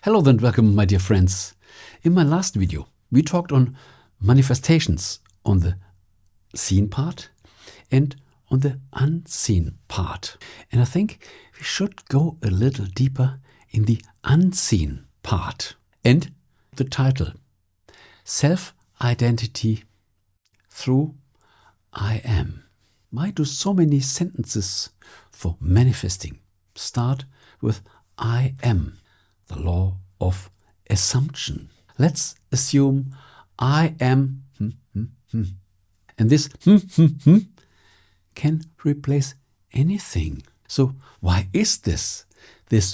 Hello and welcome, my dear friends. In my last video, we talked on manifestations, on the seen part and on the unseen part. And I think we should go a little deeper in the unseen part. And the title, Self-Identity Through I Am. Why do so many sentences for manifesting start with I am? The law of assumption. Let's assume I am and this can replace anything. So why is this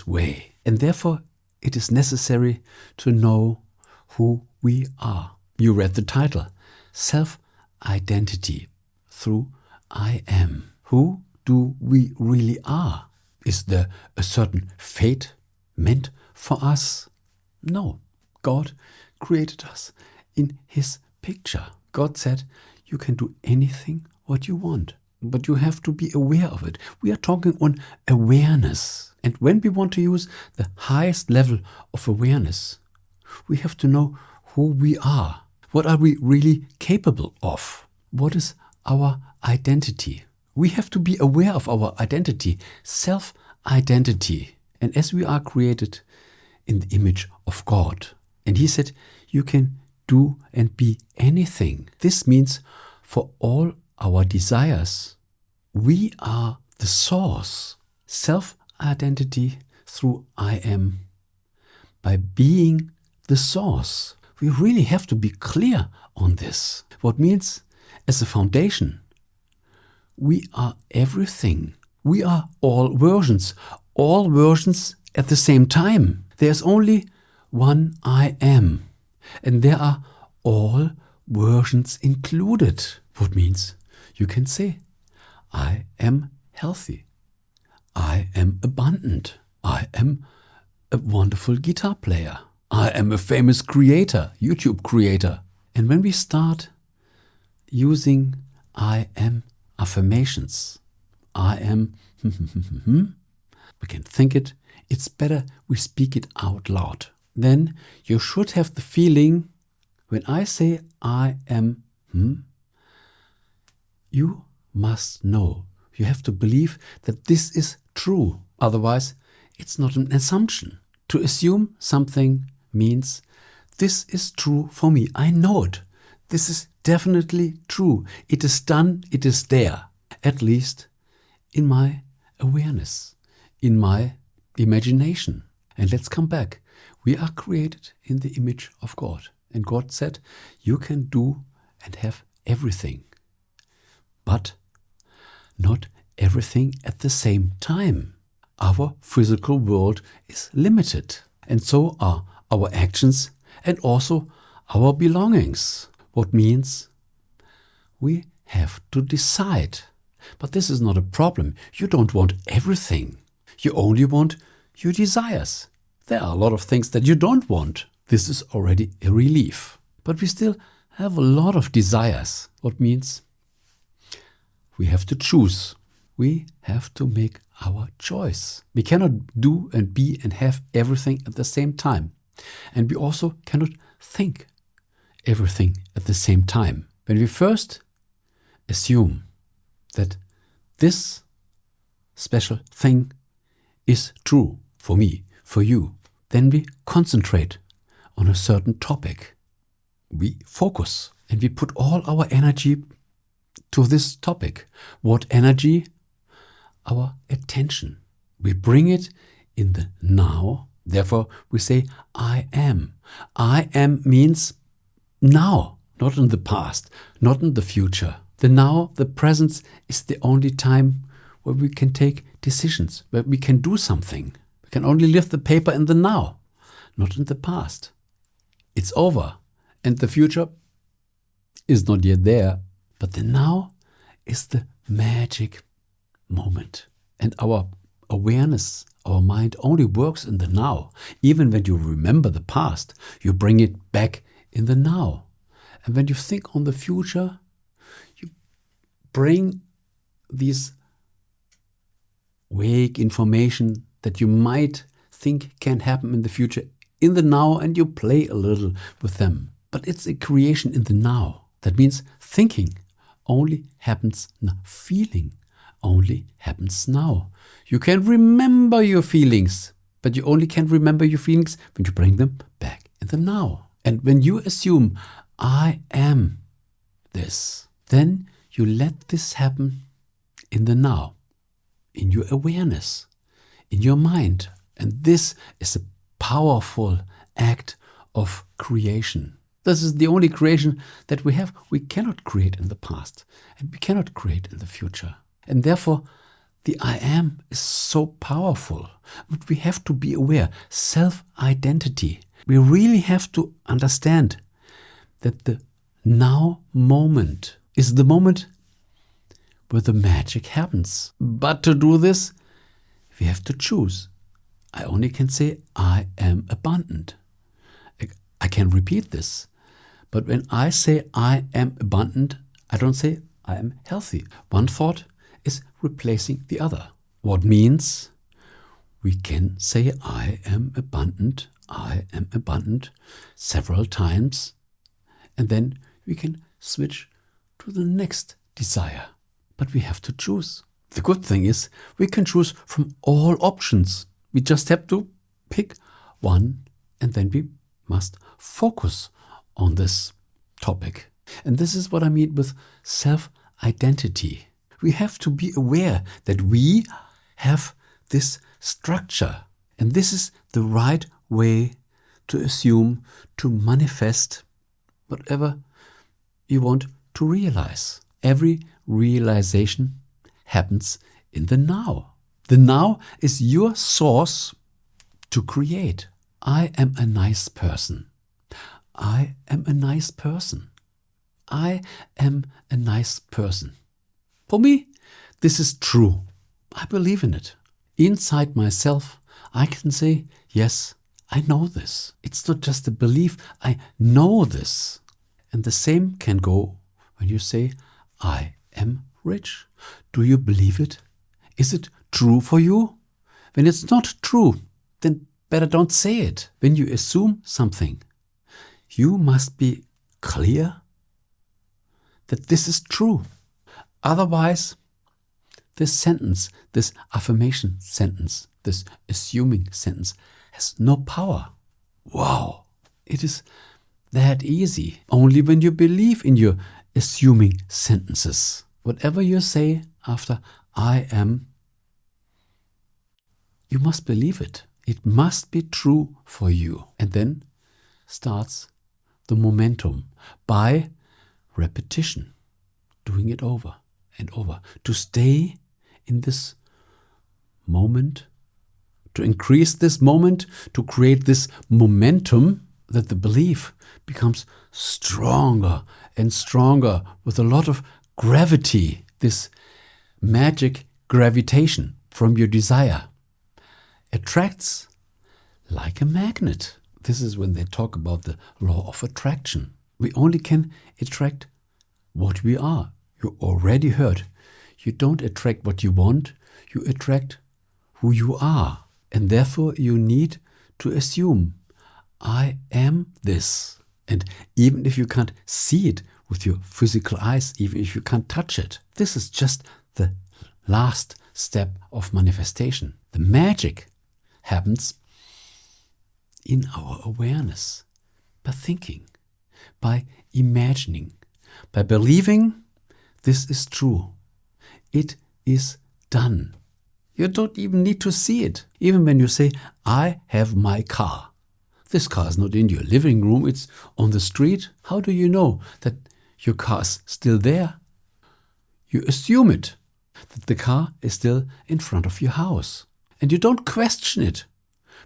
way? And therefore it is necessary to know who we are. You read the title, Self-Identity Through I Am. Who do we really are? Is there a certain fate meant for us? No. God created us in His picture. God said, you can do anything what you want, but you have to be aware of it. We are talking on awareness. And when we want to use the highest level of awareness, we have to know who we are. What are we really capable of? What is our identity? We have to be aware of our identity, self-identity. And as we are created in the image of God, and He said, you can do and be anything. This means for all our desires, we are the source. Self-identity through I am. By being the source. We really have to be clear on this. What means, as a foundation, we are everything. We are all versions at the same time. There's only one I am, and there are all versions included. What means you can say, I am healthy, I am abundant, I am a wonderful guitar player, I am a famous creator, YouTube creator. And when we start using I am affirmations, I am, we can think it, it's better we speak it out loud. Then you should have the feeling, when I say I am, you must know. You have to believe that this is true. Otherwise, it's not an assumption. To assume something means this is true for me. I know it. This is definitely true. It is done. It is there. At least in my awareness, in my imagination. And let's come back. We are created in the image of God. And God said, you can do and have everything. But not everything at the same time. Our physical world is limited. And so are our actions and also our belongings. What means we have to decide. But this is not a problem. You don't want everything. You only want your desires. There are a lot of things that you don't want. This is already a relief. But we still have a lot of desires. What means we have to choose. We have to make our choice. We cannot do and be and have everything at the same time. And we also cannot think everything at the same time. When we first assume that this special thing is true for me, for you, then we concentrate on a certain topic. We focus and we put all our energy to this topic. What energy? Our attention. We bring it in the now. Therefore, we say, I am. I am means now, not in the past, not in the future. The now, the present, is the only time where we can take decisions, where we can do something. We can only lift the paper in the now, not in the past. It's over, and the future is not yet there. But the now is the magic moment. And our awareness, our mind only works in the now. Even when you remember the past, you bring it back in the now. And when you think on the future, you bring these vague information that you might think can happen in the future in the now and you play a little with them. But it's a creation in the now. That means thinking only happens now. Feeling only happens now. You can remember your feelings, but you only can remember your feelings when you bring them back in the now. And when you assume, I am this, then you let this happen in the now, in your awareness, in your mind. And this is a powerful act of creation. This is the only creation that we have. We cannot create in the past, and we cannot create in the future. And therefore, the I am is so powerful. But we have to be aware. Self-identity. We really have to understand that the now moment is the moment where the magic happens. But to do this, we have to choose. I only can say, I am abundant. I can repeat this. But when I say I am abundant, I don't say I am healthy. One thought is replacing the other. What means we can say I am abundant several times, and then we can switch to the next desire. But we have to choose. The good thing is we can choose from all options. We just have to pick one, and then we must focus on this topic. And this is what I mean with self-identity. We have to be aware that we have this structure. And this is the right way to assume, to manifest whatever you want to realize. Every realization happens in the now. The now is your source to create. I am a nice person. I am a nice person. I am a nice person. For me, this is true. I believe in it. Inside myself, I can say, yes, I know this. It's not just a belief, I know this. And the same can go when you say, I am rich. Do you believe it? Is it true for you? When it's not true, then better don't say it. When you assume something, you must be clear that this is true. Otherwise, this sentence, this affirmation sentence, this assuming sentence has no power. Wow, it is that easy. Only when you believe in your assuming sentences. Whatever you say after I am, you must believe it. It must be true for you. And then starts the momentum by repetition, doing it over and over, to stay in this moment, to increase this moment, to create this momentum that the belief becomes stronger and stronger with a lot of gravity, this magic gravitation from your desire attracts like a magnet. This is when they talk about the law of attraction. We only can attract what we are. You already heard. You don't attract what you want, you attract who you are. And therefore you need to assume, I am this. And even if you can't see it with your physical eyes, even if you can't touch it, this is just the last step of manifestation. The magic happens in our awareness, by thinking, by imagining, by believing this is true. It is done. You don't even need to see it. Even when you say, I have my car. This car is not in your living room, it's on the street. How do you know that your car is still there? You assume it, that the car is still in front of your house. And you don't question it,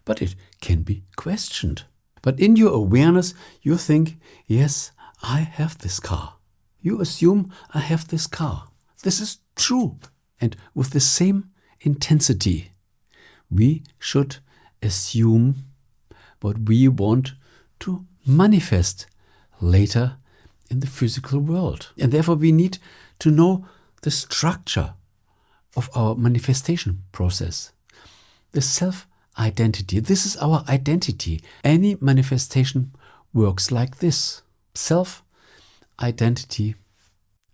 but it can be questioned. But in your awareness, you think, yes, I have this car. You assume I have this car. This is true. And with the same intensity, we should assume what we want to manifest later in the physical world. And therefore we need to know the structure of our manifestation process. The self identity. This is our identity. Any manifestation works like this. Self-identity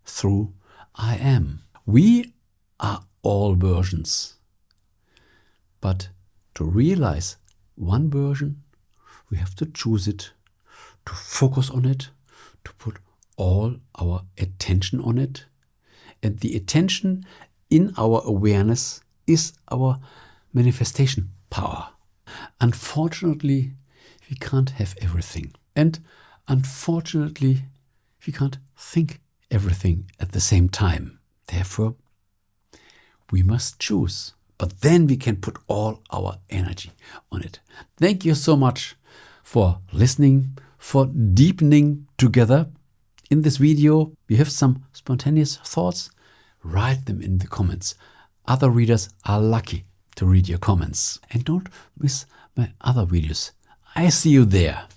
through I am. We are all versions. But to realize one version, we have to choose it, to focus on it, to put all our attention on it. And the attention in our awareness is our manifestation power. Unfortunately, we can't have everything. And unfortunately, we can't think everything at the same time. Therefore, we must choose. But then we can put all our energy on it. Thank you so much for listening, for deepening together. In this video, you have some spontaneous thoughts? Write them in the comments. Other readers are lucky to read your comments. And don't miss my other videos. I see you there.